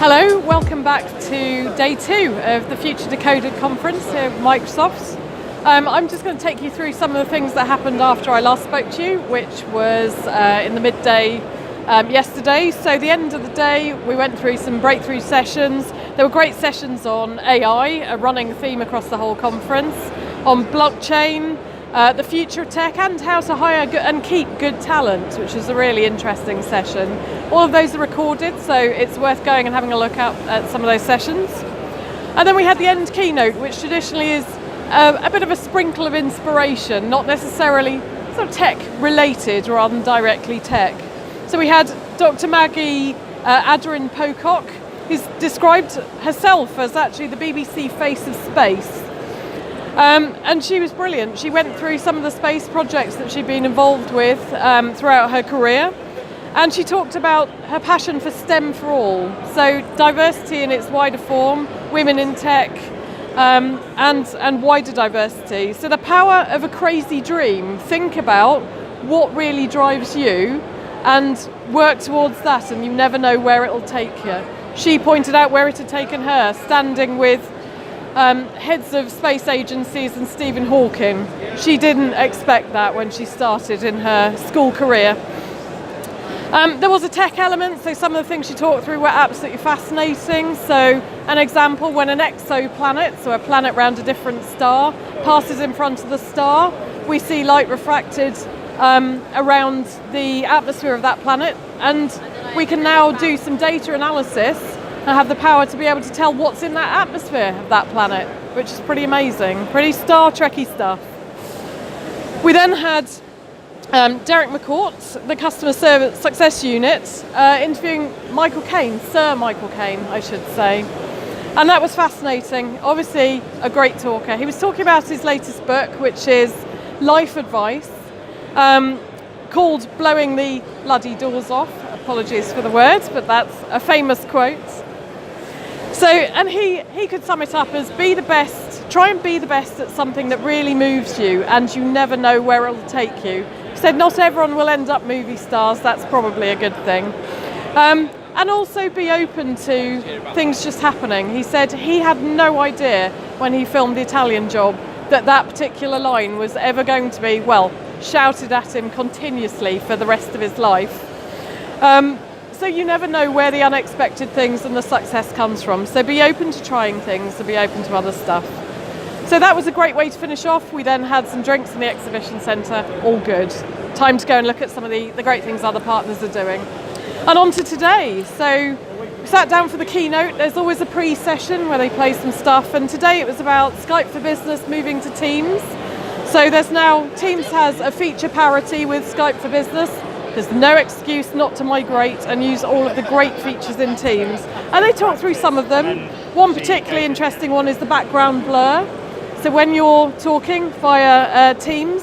Hello, welcome back to day 2 of the Future Decoded conference here at Microsoft. I'm just going to take you through some of the things that happened after I last spoke to you, which was in the midday yesterday. So the end of the day, we went through some breakthrough sessions. There were great sessions on AI, a running theme across the whole conference, on blockchain, the future of tech, and how to hire and keep good talent, which is a really interesting session. All of those are recorded, so it's worth going and having a look at some of those sessions. And then we had the end keynote, which traditionally is a bit of a sprinkle of inspiration, not necessarily sort of tech related rather than directly tech. So we had Dr. Maggie Adrin-Pocock, who's described herself as actually the BBC face of space. And she was brilliant. She went through some of the space projects that she'd been involved with throughout her career. And she talked about her passion for STEM for all. So diversity in its wider form, women in tech, and wider diversity. So the power of a crazy dream. Think about what really drives you and work towards that, and you never know where it'll take you. She pointed out where it had taken her, standing with heads of space agencies and Stephen Hawking. She didn't expect that when she started in her school career. There was a tech element, so some of the things she talked through were absolutely fascinating. So an example, when an exoplanet, so a planet around a different star, passes in front of the star, we see light refracted around the atmosphere of that planet, and we can now do some data analysis and have the power to be able to tell what's in that atmosphere of that planet, which is pretty amazing, pretty Star Trek-y stuff. We then had Derek McCourt, the Customer Service Success Unit, interviewing Michael Caine, Sir Michael Caine, I should say. And that was fascinating. Obviously, a great talker. He was talking about his latest book, which is Life Advice, called Blowing the Bloody Doors Off. Apologies for the words, but that's a famous quote. So, and he could sum it up as be the best, try and be the best at something that really moves you, and you never know where it'll take you. He said not everyone will end up movie stars, that's probably a good thing. And also be open to things just happening. He said he had no idea when he filmed The Italian Job that particular line was ever going to be, well, shouted at him continuously for the rest of his life. So you never know where the unexpected things and the success comes from. So be open to trying things, and be open to other stuff. So that was a great way to finish off. We then had some drinks in the exhibition centre, all good. Time to go and look at some of the great things other partners are doing. And on to today. So we sat down for the keynote. There's always a pre-session where they play some stuff, and today it was about Skype for Business moving to Teams. So there's now, Teams has a feature parity with Skype for Business. There's no excuse not to migrate and use all of the great features in Teams. And they talk through some of them. One particularly interesting one is the background blur. So when you're talking via Teams,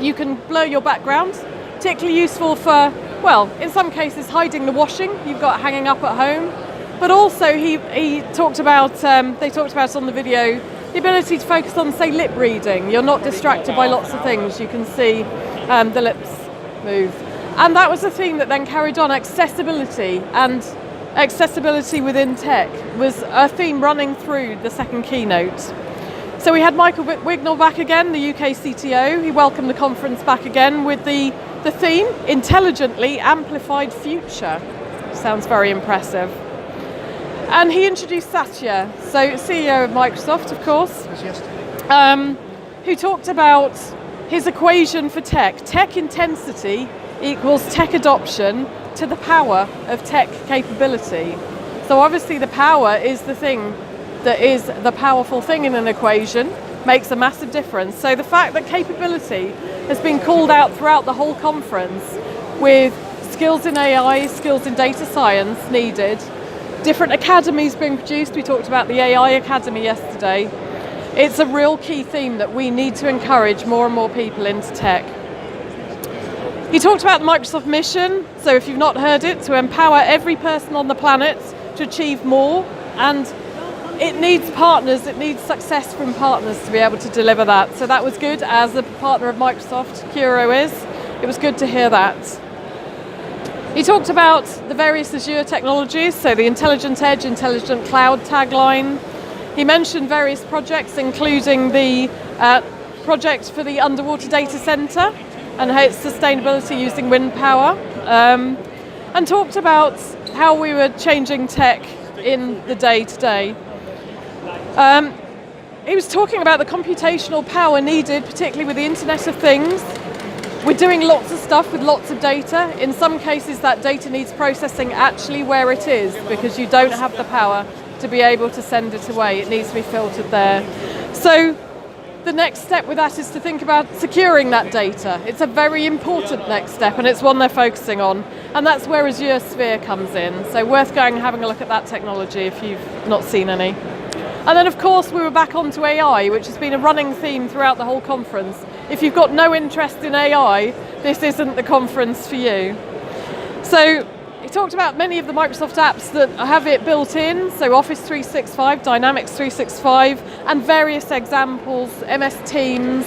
you can blur your background. Particularly useful for, well, in some cases hiding the washing you've got hanging up at home. But also he talked about, they talked about on the video, the ability to focus on, say, lip reading. You're not distracted by lots of things. You can see the lips move. And that was a theme that then carried on. Accessibility and accessibility within tech was a theme running through the second keynote. So we had Michael Wignall back again, the UK CTO. He welcomed the conference back again with the theme, Intelligently Amplified Future. Sounds very impressive. And he introduced Satya, so CEO of Microsoft, of course, who talked about his equation for tech. Tech intensity equals tech adoption to the power of tech capability. So obviously the power is the thing that is the powerful thing in an equation, makes a massive difference. So the fact that capability has been called out throughout the whole conference, with skills in AI, skills in data science needed, different academies being produced. We talked about the AI Academy yesterday. It's a real key theme that we need to encourage more and more people into tech. He talked about the Microsoft mission, so if you've not heard it, to empower every person on the planet to achieve more, and it needs partners, it needs success from partners to be able to deliver that. So that was good, as a partner of Microsoft, Curo is. It was good to hear that. He talked about the various Azure technologies, so the Intelligent Edge, Intelligent Cloud tagline. He mentioned various projects, including the project for the underwater data center and its sustainability using wind power, and talked about how we were changing tech in the day-to-day. He was talking about the computational power needed, particularly with the Internet of Things. We're doing lots of stuff with lots of data. In some cases, that data needs processing actually where it is, because you don't have the power to be able to send it away. It needs to be filtered there. So the next step with that is to think about securing that data. It's a very important next step, and it's one they're focusing on. And that's where Azure Sphere comes in. So worth going and having a look at that technology if you've not seen any. And then, of course, we were back onto AI, which has been a running theme throughout the whole conference. If you've got no interest in AI, this isn't the conference for you. So he talked about many of the Microsoft apps that have it built in, so Office 365, Dynamics 365, and various examples, MS Teams,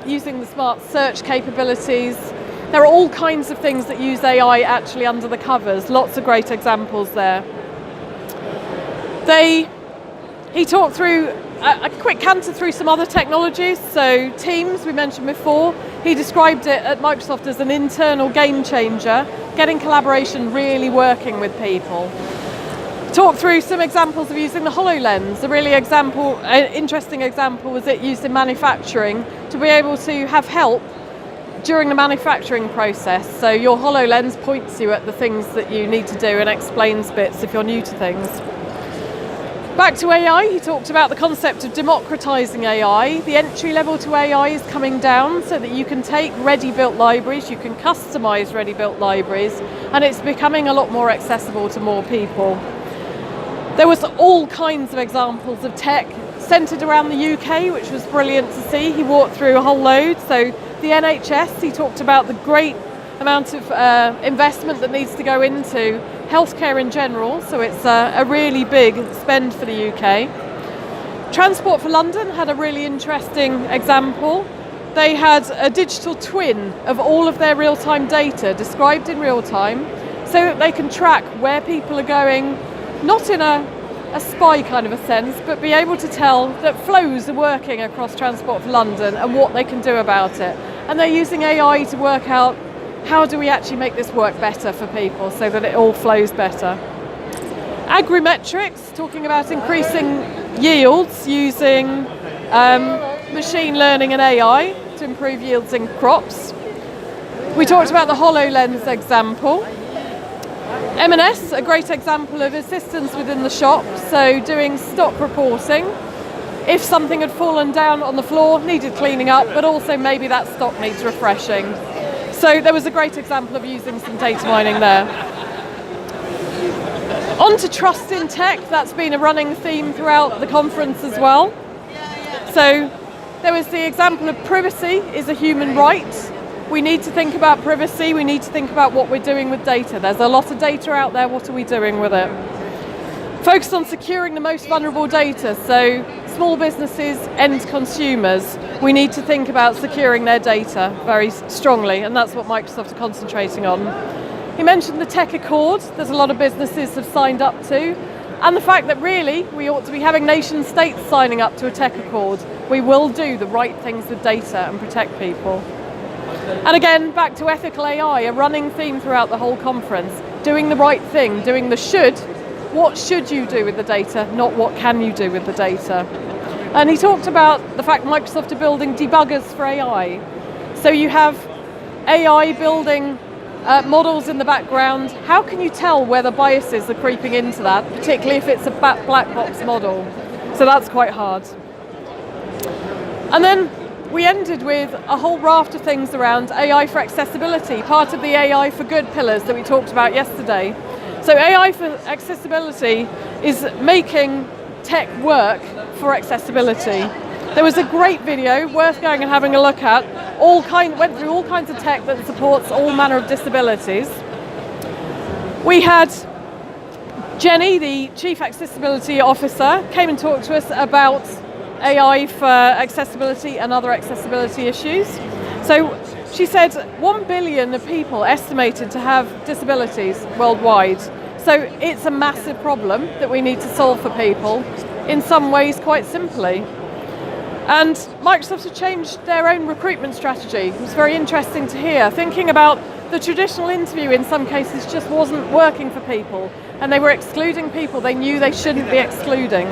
using the smart search capabilities. There are all kinds of things that use AI actually under the covers, lots of great examples there. He talked through a quick canter through some other technologies, so Teams, we mentioned before. He described it at Microsoft as an internal game changer, getting collaboration really working with people. Talked through some examples of using the HoloLens. A really interesting example was it used in manufacturing to be able to have help during the manufacturing process. So your HoloLens points you at the things that you need to do and explains bits if you're new to things. Back to AI, he talked about the concept of democratizing AI. The entry level to AI is coming down so that you can take ready-built libraries, you can customize ready-built libraries, and it's becoming a lot more accessible to more people. There was all kinds of examples of tech centered around the UK, which was brilliant to see. He walked through a whole load. So the NHS, he talked about the great amount of investment that needs to go into healthcare in general, so it's a really big spend for the UK. Transport for London had a really interesting example. They had a digital twin of all of their real-time data described in real time, so that they can track where people are going, not in a spy kind of a sense, but be able to tell that flows are working across Transport for London and what they can do about it. And they're using AI to work out how do we actually make this work better for people so that it all flows better. Agrimetrics, talking about increasing yields using machine learning and AI to improve yields in crops. We talked about the HoloLens example. M&S, a great example of assistance within the shop, so doing stock reporting. If something had fallen down on the floor, needed cleaning up, but also maybe that stock needs refreshing. So there was a great example of using some data mining there. On to trust in tech, that's been a running theme throughout the conference as well. So there was the example of privacy is a human right. We need to think about privacy, we need to think about what we're doing with data. There's a lot of data out there, what are we doing with it? Focused on securing the most vulnerable data, so small businesses, end consumers, we need to think about securing their data very strongly, and that's what Microsoft are concentrating on. He mentioned the Tech Accord, there's a lot of businesses have signed up to, and the fact that really we ought to be having nation states signing up to a Tech Accord. We will do the right things with data and protect people. And again, back to ethical AI, a running theme throughout the whole conference, doing the right thing, doing the should. What should you do with the data, not what can you do with the data? And he talked about the fact Microsoft are building debuggers for AI. So you have AI building models in the background. How can you tell whether biases are creeping into that, particularly if it's a black box model? So that's quite hard. And then we ended with a whole raft of things around AI for accessibility, part of the AI for good pillars that we talked about yesterday. So AI for accessibility is making tech work for accessibility. There was a great video worth going and having a look at. Went through all kinds of tech that supports all manner of disabilities. We had Jenny, the Chief Accessibility Officer, came and talked to us about AI for accessibility and other accessibility issues. So She said 1 billion of people estimated to have disabilities worldwide. So it's a massive problem that we need to solve for people, in some ways quite simply. And Microsoft have changed their own recruitment strategy. It was very interesting to hear, thinking about the traditional interview in some cases just wasn't working for people, and they were excluding people they knew they shouldn't be excluding.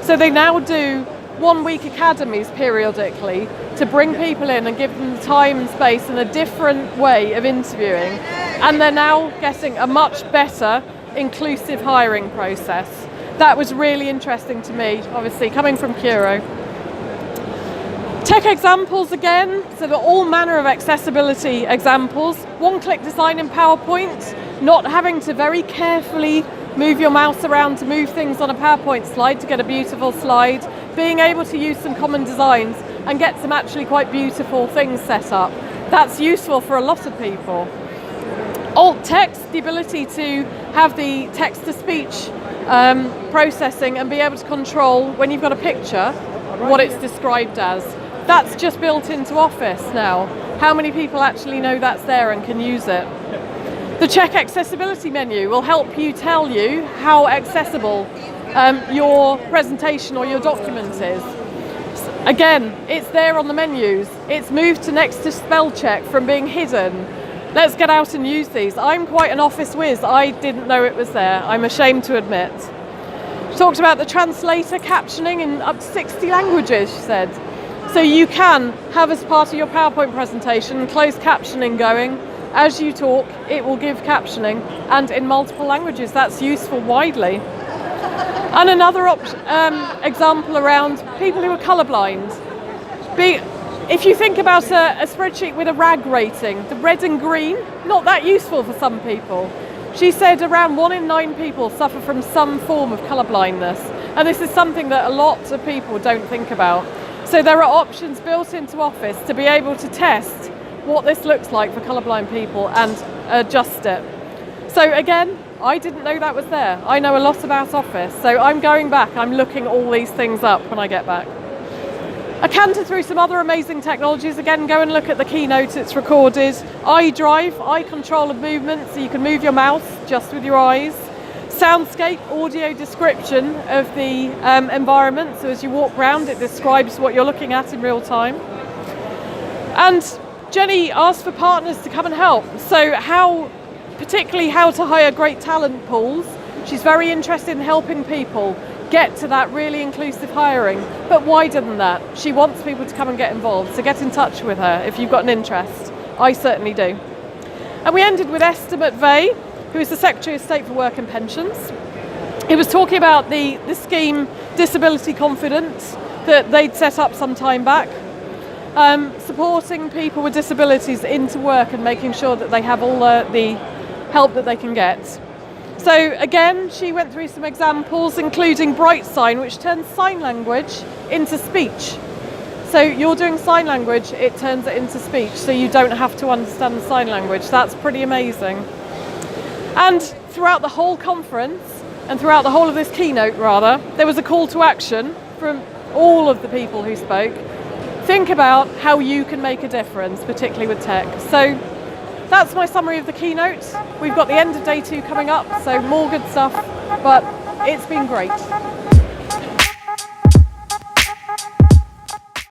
So they now do 1 week academies periodically to bring people in and give them the time and space and a different way of interviewing. And they're now getting a much better inclusive hiring process. That was really interesting to me, obviously, coming from Curo. Tech examples again, so they're all manner of accessibility examples. One-click design in PowerPoint, not having to very carefully move your mouse around to move things on a PowerPoint slide to get a beautiful slide, being able to use some common designs and get some actually quite beautiful things set up. That's useful for a lot of people. Alt text, the ability to have the text-to-speech processing and be able to control, when you've got a picture, what it's described as. That's just built into Office now. How many people actually know that's there and can use it? The check accessibility menu will help you tell you how accessible your presentation or your document is. Again, it's there on the menus. It's moved to next to spell check from being hidden. Let's get out and use these. I'm quite an Office whiz. I didn't know it was there. I'm ashamed to admit. She talked about the translator captioning in up to 60 languages, she said. So you can have as part of your PowerPoint presentation closed captioning going. As you talk, it will give captioning, and in multiple languages. That's useful widely. And another example around people who are colourblind. If you think about a spreadsheet with a RAG rating, the red and green, not that useful for some people. She said around 1 in 9 people suffer from some form of colourblindness, and this is something that a lot of people don't think about. So there are options built into Office to be able to test what this looks like for colourblind people and adjust it. So again, I didn't know that was there. I know a lot about Office, so I'm going back, I'm looking all these things up when I get back. I canter through some other amazing technologies. Again, go and look at the keynote, it's recorded. iDrive, eye control of movement, so you can move your mouse just with your eyes. Soundscape, audio description of the environment, so as you walk around it describes what you're looking at in real time. And Jenny asked for partners to come and help, so particularly how to hire great talent pools. She's very interested in helping people get to that really inclusive hiring, but wider than that. She wants people to come and get involved, so get in touch with her if you've got an interest. I certainly do. And we ended with Esther McVeigh, who is the Secretary of State for Work and Pensions. He was talking about the scheme Disability Confidence that they'd set up some time back, supporting people with disabilities into work and making sure that they have all the help that they can get. So again, she went through some examples, including BrightSign, which turns sign language into speech. So you're doing sign language, it turns it into speech, so you don't have to understand the sign language. That's pretty amazing. And throughout the whole conference, and throughout the whole of this keynote rather, there was a call to action from all of the people who spoke. Think about how you can make a difference, particularly with tech. So that's my summary of the keynote. We've got the end of day 2 coming up, so more good stuff, but it's been great.